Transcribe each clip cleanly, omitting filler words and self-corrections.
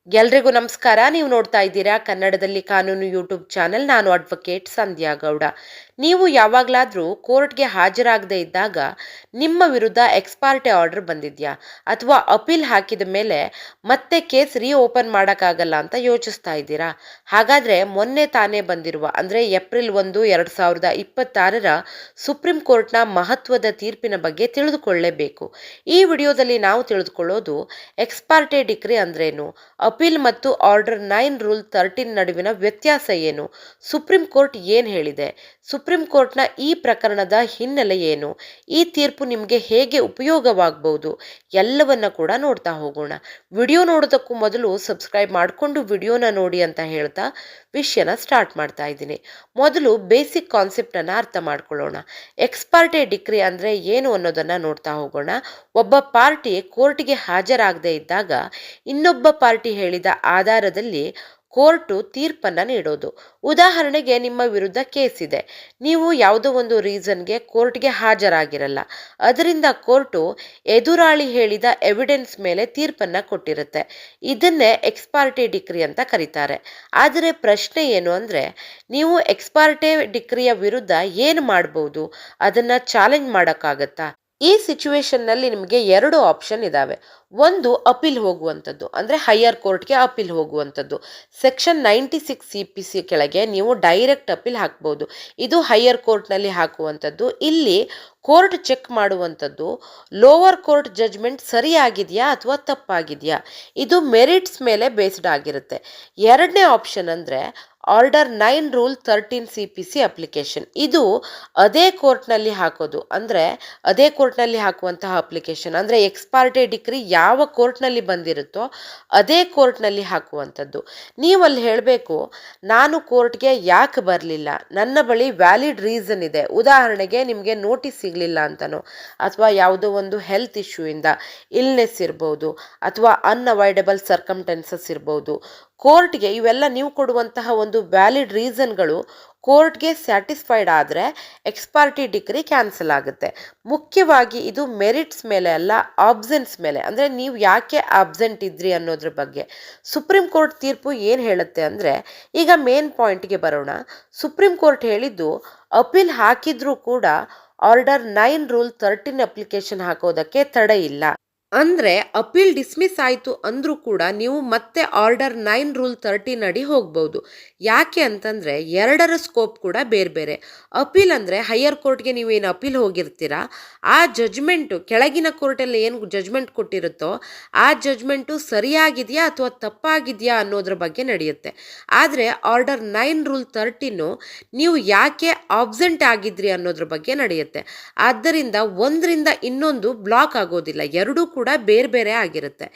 ಎಲ್ರಿಗೂ ನಮಸ್ಕಾರ. ನೀವು ನೋಡ್ತಾ ಇದ್ದೀರಾ ಕನ್ನಡದಲ್ಲಿ ಕಾನೂನು ಯೂಟ್ಯೂಬ್ ಚಾನೆಲ್. ನಾನು ಅಡ್ವೊಕೇಟ್ ಸಂಧ್ಯಾ ಗೌಡ. ನೀವು ಯಾವಾಗಲಾದರೂ ಕೋರ್ಟ್ಗೆ ಹಾಜರಾಗದೇ ಇದ್ದಾಗ ನಿಮ್ಮ ವಿರುದ್ಧ ಎಕ್ಸ್ಪಾರ್ಟೆ ಆರ್ಡರ್ ಬಂದಿದ್ಯಾ, ಅಥವಾ ಅಪೀಲ್ ಹಾಕಿದ ಮೇಲೆ ಮತ್ತೆ ಕೇಸ್ ಓಪನ್ ಮಾಡೋಕ್ಕಾಗಲ್ಲ ಅಂತ ಯೋಚಿಸ್ತಾ ಇದ್ದೀರಾ? ಹಾಗಾದರೆ ಮೊನ್ನೆ ತಾನೇ ಬಂದಿರುವ ಅಂದರೆ ಏಪ್ರಿಲ್ 1, 2026ರ ಸುಪ್ರೀಂ ಕೋರ್ಟ್ನ ಮಹತ್ವದ ತೀರ್ಪಿನ ಬಗ್ಗೆ ತಿಳಿದುಕೊಳ್ಳಲೇಬೇಕು. ಈ ವಿಡಿಯೋದಲ್ಲಿ ನಾವು ತಿಳಿದುಕೊಳ್ಳೋದು ಎಕ್ಸ್ಪಾರ್ಟೆ ಡಿಕ್ರಿ ಅಂದ್ರೇನು, ಅಪೀಲ್ ಮತ್ತು ಆರ್ಡರ್ 9 ರೂಲ್ 13 ನಡುವಿನ ವ್ಯತ್ಯಾಸ ಏನು, ಸುಪ್ರೀಂ ಕೋರ್ಟ್ ಏನು ಹೇಳಿದೆ, ಸುಪ್ರೀಂ ಕೋರ್ಟ್ನ ಈ ಪ್ರಕರಣದ ಹಿನ್ನೆಲೆ ಏನು, ಈ ತೀರ್ಪು ನಿಮಗೆ ಹೇಗೆ ಉಪಯೋಗವಾಗಬಹುದು, ಎಲ್ಲವನ್ನ ಕೂಡ ನೋಡ್ತಾ ಹೋಗೋಣ. ವಿಡಿಯೋ ನೋಡೋದಕ್ಕೂ ಮೊದಲು ಸಬ್ಸ್ಕ್ರೈಬ್ ಮಾಡಿಕೊಂಡು ವಿಡಿಯೋನ ನೋಡಿ ಅಂತ ಹೇಳ್ತಾ ವಿಷಯನ ಸ್ಟಾರ್ಟ್ ಮಾಡ್ತಾ ಇದ್ದೀನಿ. ಮೊದಲು ಬೇಸಿಕ್ ಕಾನ್ಸೆಪ್ಟನ್ನು ಅರ್ಥ ಮಾಡ್ಕೊಳ್ಳೋಣ. ಎಕ್ಸ್ಪಾರ್ಟೆ ಡಿಕ್ರಿ ಅಂದರೆ ಏನು ಅನ್ನೋದನ್ನು ನೋಡ್ತಾ ಹೋಗೋಣ. ಒಬ್ಬ ಪಾರ್ಟಿ ಕೋರ್ಟ್ಗೆ ಹಾಜರಾಗದೇ ಇದ್ದಾಗ ಇನ್ನೊಬ್ಬ ಪಾರ್ಟಿ ಹೇಳಿದ ಆಧಾರದಲ್ಲಿ ಕೋರ್ಟು ತೀರ್ಪನ್ನು ನೀಡೋದು. ಉದಾಹರಣೆಗೆ, ನಿಮ್ಮ ವಿರುದ್ಧ ಕೇಸ್ ಇದೆ, ನೀವು ಯಾವುದೋ ಒಂದು ರೀಸನ್ಗೆ ಕೋರ್ಟ್ಗೆ ಹಾಜರಾಗಿರಲ್ಲ. ಅದರಿಂದ ಕೋರ್ಟು ಎದುರಾಳಿ ಹೇಳಿದ ಎವಿಡೆನ್ಸ್ ಮೇಲೆ ತೀರ್ಪನ್ನು ಕೊಟ್ಟಿರುತ್ತೆ. ಇದನ್ನೇ ಎಕ್ಸ್ಪಾರ್ಟೆ ಡಿಕ್ರಿ ಅಂತ ಕರೀತಾರೆ. ಆದರೆ ಪ್ರಶ್ನೆ ಏನು ಅಂದರೆ, ನೀವು ಎಕ್ಸ್ಪಾರ್ಟೆ ಡಿಕ್ರಿಯ ವಿರುದ್ಧ ಏನು ಮಾಡ್ಬೋದು, ಅದನ್ನು ಚಾಲೆಂಜ್ ಮಾಡೋಕ್ಕಾಗತ್ತಾ? ಈ ಸಿಚುವೇಶನ್ನಲ್ಲಿ ನಿಮಗೆ 2 ಆಪ್ಷನ್ ಇದ್ದಾವೆ. ಒಂದು, ಅಪೀಲ್ ಹೋಗುವಂಥದ್ದು, ಅಂದರೆ ಹೈಯರ್ ಕೋರ್ಟ್ಗೆ ಅಪೀಲ್ ಹೋಗುವಂಥದ್ದು. ಸೆಕ್ಷನ್ 96 CPC ಕೆಳಗೆ ನೀವು ಡೈರೆಕ್ಟ್ ಅಪೀಲ್ ಹಾಕ್ಬೋದು. ಇದು ಹೈಯರ್ ಕೋರ್ಟ್ನಲ್ಲಿ ಹಾಕುವಂಥದ್ದು. ಇಲ್ಲಿ ಕೋರ್ಟ್ ಚೆಕ್ ಮಾಡುವಂಥದ್ದು ಲೋವರ್ ಕೋರ್ಟ್ ಜಡ್ಜ್ಮೆಂಟ್ ಸರಿಯಾಗಿದೆಯಾ ಅಥವಾ ತಪ್ಪಾಗಿದೆಯಾ. ಇದು ಮೆರಿಟ್ಸ್ ಮೇಲೆ ಬೇಸ್ಡ್ ಆಗಿರುತ್ತೆ. ಎರಡನೇ ಆಪ್ಷನ್ ಅಂದರೆ ಆರ್ಡರ್ 9 ರೂಲ್ 13 CPC ಅಪ್ಲಿಕೇಶನ್. ಇದು ಅದೇ ಕೋರ್ಟ್ನಲ್ಲಿ ಹಾಕೋದು, ಅಂದರೆ ಅದೇ ಕೋರ್ಟ್ನಲ್ಲಿ ಹಾಕುವಂತಹ ಅಪ್ಲಿಕೇಶನ್. ಅಂದರೆ ಎಕ್ಸ್ಪಾರ್ಟೆ ಡಿಕ್ರಿ ಯಾವ ಕೋರ್ಟ್ನಲ್ಲಿ ಬಂದಿರುತ್ತೋ ಅದೇ ಕೋರ್ಟ್ನಲ್ಲಿ ಹಾಕುವಂಥದ್ದು. ನೀವಲ್ಲಿ ಹೇಳಬೇಕು, ನಾನು ಕೋರ್ಟ್ಗೆ ಯಾಕೆ ಬರಲಿಲ್ಲ, ನನ್ನ ಬಳಿ ವ್ಯಾಲಿಡ್ ರೀಸನ್ ಇದೆ. ಉದಾಹರಣೆಗೆ, ನಿಮಗೆ ನೋಟಿಸ್ ಸಿಗಲಿಲ್ಲ ಅಂತನೋ, ಅಥವಾ ಯಾವುದೋ ಒಂದು ಹೆಲ್ತ್ ಇಶ್ಯೂ ಇಂದ, ಇಲ್ನೆಸ್ ಇರ್ಬೋದು, ಅಥವಾ ಅನ್ಅವಾಯ್ಡಬಲ್ ಸರ್ಕಮ್ಟೆನ್ಸಸ್ ಇರ್ಬೋದು. ಕೋರ್ಟ್ಗೆ ಇವೆಲ್ಲ ನೀವು ಕೊಡುವಂತಹ ಒಂದು ವ್ಯಾಲಿಡ್ ರೀಸನ್ಗಳು ಕೋರ್ಟ್ಗೆ ಸ್ಯಾಟಿಸ್ಫೈಡ್ ಆದರೆ ಎಕ್ಸ್ಪಾರ್ಟಿ ಡಿಕ್ರಿ ಕ್ಯಾನ್ಸಲ್ ಆಗುತ್ತೆ. ಮುಖ್ಯವಾಗಿ ಇದು ಮೆರಿಟ್ಸ್ ಮೇಲೆ ಅಲ್ಲ, ಆಬ್ಸೆನ್ಸ್ ಮೇಲೆ, ಅಂದರೆ ನೀವು ಯಾಕೆ ಆಬ್ಸೆಂಟ್ ಇದ್ರಿ ಅನ್ನೋದ್ರ ಬಗ್ಗೆ. ಸುಪ್ರೀಂ ಕೋರ್ಟ್ ತೀರ್ಪು ಏನು ಹೇಳುತ್ತೆ ಅಂದರೆ, ಈಗ ಮೇನ್ ಪಾಯಿಂಟ್ಗೆ ಬರೋಣ. ಸುಪ್ರೀಂ ಕೋರ್ಟ್ ಹೇಳಿದ್ದು, ಅಪೀಲ್ ಹಾಕಿದ್ರೂ ಕೂಡ ಆರ್ಡರ್ 9 ರೂಲ್ 13 ಅಪ್ಲಿಕೇಶನ್ ಹಾಕೋದಕ್ಕೆ ತಡೆ ಇಲ್ಲ. ಅಂದರೆ ಅಪೀಲ್ ಡಿಸ್ಮಿಸ್ ಆಯಿತು ಅಂದರೂ ಕೂಡ ನೀವು ಮತ್ತೆ ಆರ್ಡರ್ 9 ರೂಲ್ 13 ಅಡಿ ಹೋಗ್ಬೋದು. ಯಾಕೆ ಅಂತಂದರೆ ಎರಡರ ಸ್ಕೋಪ್ ಕೂಡ ಬೇರೆ ಬೇರೆ. ಅಪೀಲ್ ಅಂದರೆ ಹೈಯರ್ ಕೋರ್ಟ್ಗೆ ನೀವು ಏನು ಅಪೀಲ್ ಹೋಗಿರ್ತೀರಾ, ಆ ಜಜ್ಮೆಂಟು ಕೆಳಗಿನ ಕೋರ್ಟಲ್ಲಿ ಏನು ಜಜ್ಮೆಂಟ್ ಕೊಟ್ಟಿರುತ್ತೋ ಆ ಜಜ್ಮೆಂಟು ಸರಿಯಾಗಿದೆಯಾ ಅಥವಾ ತಪ್ಪಾಗಿದೆಯಾ ಅನ್ನೋದ್ರ ಬಗ್ಗೆ ನಡೆಯುತ್ತೆ. ಆದರೆ ಆರ್ಡರ್ 9 ರೂಲ್ 13 ನೀವು ಯಾಕೆ ಆಬ್ಸೆಂಟ್ ಆಗಿದ್ರಿ ಅನ್ನೋದ್ರ ಬಗ್ಗೆ ನಡೆಯುತ್ತೆ. ಆದ್ದರಿಂದ ಒಂದರಿಂದ ಇನ್ನೊಂದು ಬ್ಲಾಕ್ ಆಗೋದಿಲ್ಲ, ಎರಡೂ ಕೂಡ ಬೇರೆ ಬೇರೆ ಆಗಿರುತ್ತೆ.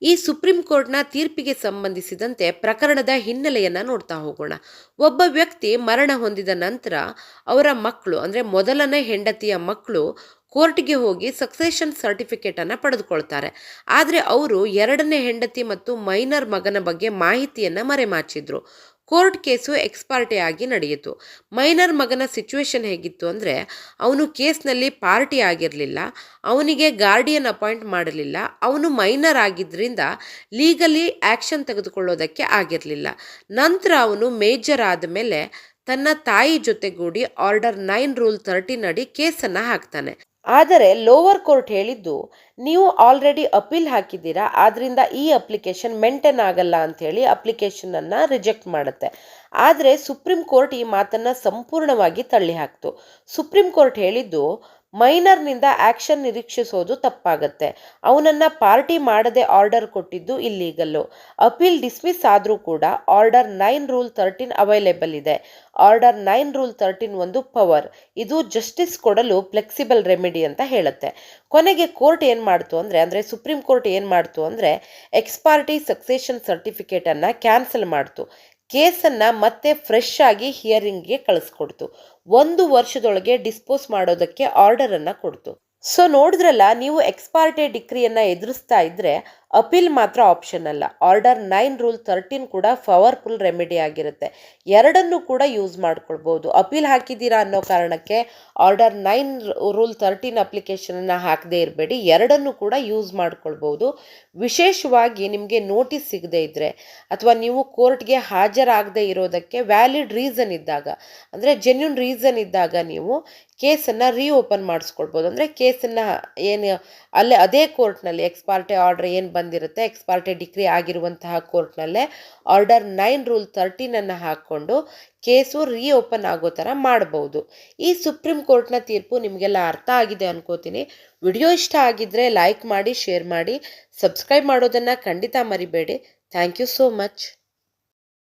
ಈ ಸುಪ್ರೀಂ ಕೋರ್ಟ್ನ ತೀರ್ಪಿಗೆ ಸಂಬಂಧಿಸಿದಂತೆ ಪ್ರಕರಣದ ಹಿನ್ನೆಲೆಯನ್ನು ನೋಡ್ತಾ ಹೋಗೋಣ. ಒಬ್ಬ ವ್ಯಕ್ತಿ ಮರಣ ಹೊಂದಿದ ನಂತರ ಅವರ ಮಕ್ಕಳು, ಅಂದರೆ ಮೊದಲನೇ ಹೆಂಡತಿಯ ಮಕ್ಕಳು ಕೋರ್ಟ್ಗೆ ಹೋಗಿ ಸಕ್ಸೆಷನ್ ಸರ್ಟಿಫಿಕೇಟನ್ನು ಪಡೆದುಕೊಳ್ತಾರೆ. ಆದರೆ ಅವರು ಎರಡನೇ ಹೆಂಡತಿ ಮತ್ತು ಮೈನರ್ ಮಗನ ಬಗ್ಗೆ ಮಾಹಿತಿಯನ್ನು ಮರೆಮಾಚಿದ್ರು. ಕೋರ್ಟ್ ಕೇಸು ಎಕ್ಸ್ಪಾರ್ಟೆ ಆಗಿ ನಡೆಯಿತು. ಮೈನರ್ ಮಗನ ಸಿಚುವೇಶನ್ ಹೇಗಿತ್ತು ಅಂದರೆ, ಅವನು ಕೇಸ್ನಲ್ಲಿ ಪಾರ್ಟಿ ಆಗಿರಲಿಲ್ಲ, ಅವನಿಗೆ ಗಾರ್ಡಿಯನ್ ಅಪಾಯಿಂಟ್ ಮಾಡಲಿಲ್ಲ, ಅವನು ಮೈನರ್ ಆಗಿದ್ದರಿಂದ ಲೀಗಲಿ ಆ್ಯಕ್ಷನ್ ತೆಗೆದುಕೊಳ್ಳೋದಕ್ಕೆ ಆಗಿರಲಿಲ್ಲ. ನಂತರ ಅವನು ಮೇಜರ್ ಆದಮೇಲೆ ತನ್ನ ತಾಯಿ ಜೊತೆಗೂಡಿ ಆರ್ಡರ್ 9 ರೂಲ್ 13 ಅಡಿ ಕೇಸನ್ನು ಹಾಕ್ತಾನೆ. ಆದರೆ ಲೋವರ್ ಕೋರ್ಟ್ ಹೇಳಿದ್ದು, ನೀವು ಆಲ್ರೆಡಿ ಅಪೀಲ್ ಹಾಕಿದ್ದೀರಾ, ಆದ್ದರಿಂದ ಈ ಅಪ್ಲಿಕೇಶನ್ ಮೇಂಟೈನ್ ಆಗಲ್ಲ ಅಂಥೇಳಿ ಅಪ್ಲಿಕೇಶನನ್ನು ರಿಜೆಕ್ಟ್ ಮಾಡುತ್ತೆ. ಆದರೆ ಸುಪ್ರೀಂ ಕೋರ್ಟ್ ಈ ಮಾತನ್ನು ಸಂಪೂರ್ಣವಾಗಿ ತಳ್ಳಿ ಹಾಕ್ತು. ಸುಪ್ರೀಂ ಕೋರ್ಟ್ ಹೇಳಿದ್ದು, ಮೈನರ್ನಿಂದ ಆ್ಯಕ್ಷನ್ ನಿರೀಕ್ಷಿಸೋದು ತಪ್ಪಾಗತ್ತೆ, ಅವನನ್ನು ಪಾರ್ಟಿ ಮಾಡದೆ ಆರ್ಡರ್ ಕೊಟ್ಟಿದ್ದು ಇಲ್ಲೀಗಲ್ಲು. ಅಪೀಲ್ ಡಿಸ್ಮಿಸ್ ಆದರೂ ಕೂಡ ಆರ್ಡರ್ 9 ರೂಲ್ 13 ಅವೈಲೇಬಲ್ ಇದೆ. ಆರ್ಡರ್ 9 ರೂಲ್ 13 ಒಂದು ಪವರ್, ಇದು ಜಸ್ಟಿಸ್ ಕೊಡಲು ಫ್ಲೆಕ್ಸಿಬಲ್ ರೆಮಿಡಿ ಅಂತ ಹೇಳುತ್ತೆ. ಕೊನೆಗೆ ಕೋರ್ಟ್ ಏನು ಮಾಡ್ತು ಅಂದರೆ ಸುಪ್ರೀಂ ಕೋರ್ಟ್ ಏನು ಮಾಡ್ತು ಅಂದರೆ ಎಕ್ಸ್ಪಾರ್ಟಿ ಸಕ್ಸೆಷನ್ ಸರ್ಟಿಫಿಕೇಟನ್ನು ಕ್ಯಾನ್ಸಲ್ ಮಾಡ್ತು. ಕೇಸನ್ನು ಮತ್ತೆ ಫ್ರೆಶ್ ಆಗಿ ಹಿಯರಿಂಗ್ಗೆ ಕಳಿಸ್ಕೊಡ್ತು. 1 ವರ್ಷದೊಳಗೆ ಡಿಸ್ಪೋಸ್ ಮಾಡೋದಕ್ಕೆ ಆರ್ಡರನ್ನು ಕೊಡ್ತು. ಸೊ ನೋಡಿದ್ರಲ್ಲ, ನೀವು ಎಕ್ಸ್ಪಾರ್ಟೆ ಡಿಕ್ರಿಯನ್ನು ಎದುರಿಸ್ತಾ ಇದ್ದರೆ ಅಪೀಲ್ ಮಾತ್ರ ಆಪ್ಷನ್ ಅಲ್ಲ. ಆರ್ಡರ್ 9 ರೂಲ್ 13 ಕೂಡ ಪವರ್ಫುಲ್ ರೆಮಿಡಿ ಆಗಿರುತ್ತೆ. ಎರಡನ್ನೂ ಕೂಡ ಯೂಸ್ ಮಾಡ್ಕೊಳ್ಬೋದು. ಅಪೀಲ್ ಹಾಕಿದ್ದೀರಾ ಅನ್ನೋ ಕಾರಣಕ್ಕೆ ಆರ್ಡರ್ 9 ರೂಲ್ 13 ಅಪ್ಲಿಕೇಶನನ್ನು ಹಾಕದೇ ಇರಬೇಡಿ, ಎರಡನ್ನೂ ಕೂಡ ಯೂಸ್ ಮಾಡ್ಕೊಳ್ಬೋದು. ವಿಶೇಷವಾಗಿ ನಿಮಗೆ ನೋಟಿಸ್ ಸಿಗದೇ ಇದ್ದರೆ ಅಥವಾ ನೀವು ಕೋರ್ಟ್ಗೆ ಹಾಜರಾಗದೇ ಇರೋದಕ್ಕೆ ವ್ಯಾಲಿಡ್ ರೀಸನ್ ಇದ್ದಾಗ, ಅಂದರೆ ಜೆನ್ಯೂನ್ ರೀಸನ್ ಇದ್ದಾಗ ನೀವು ಕೇಸನ್ನು ರೀಓಪನ್ ಮಾಡಿಸ್ಕೊಳ್ಬೋದು. ಅಂದರೆ ಕೇಸನ್ನು ಏನು ಅದೇ ಕೋರ್ಟ್ನಲ್ಲಿ ಎಕ್ಸ್ಪಾರ್ಟೆ ಆರ್ಡರ್ ಏನು ಬಂದಿರುತ್ತೆ, ಎಕ್ಸ್ಪಾರ್ಟೆ ಡಿಗ್ರಿ ಆಗಿರುವಂತಹ ಕೋರ್ಟ್ನಲ್ಲೇ ಆರ್ಡರ್ 9 ರೂಲ್ 13 ಹಾಕ್ಕೊಂಡು ಕೇಸು ರೀಓಪನ್ ಆಗೋ ಥರ ಮಾಡ್ಬೋದು. ಈ ಸುಪ್ರೀಂ ಕೋರ್ಟ್ನ ತೀರ್ಪು ನಿಮಗೆಲ್ಲ ಅರ್ಥ ಆಗಿದೆ ಅನ್ಕೋತೀನಿ. ವಿಡಿಯೋ ಇಷ್ಟ ಆಗಿದ್ದರೆ ಲೈಕ್ ಮಾಡಿ, ಶೇರ್ ಮಾಡಿ, ಸಬ್ಸ್ಕ್ರೈಬ್ ಮಾಡೋದನ್ನು ಖಂಡಿತ ಮರಿಬೇಡಿ. Thank you so much.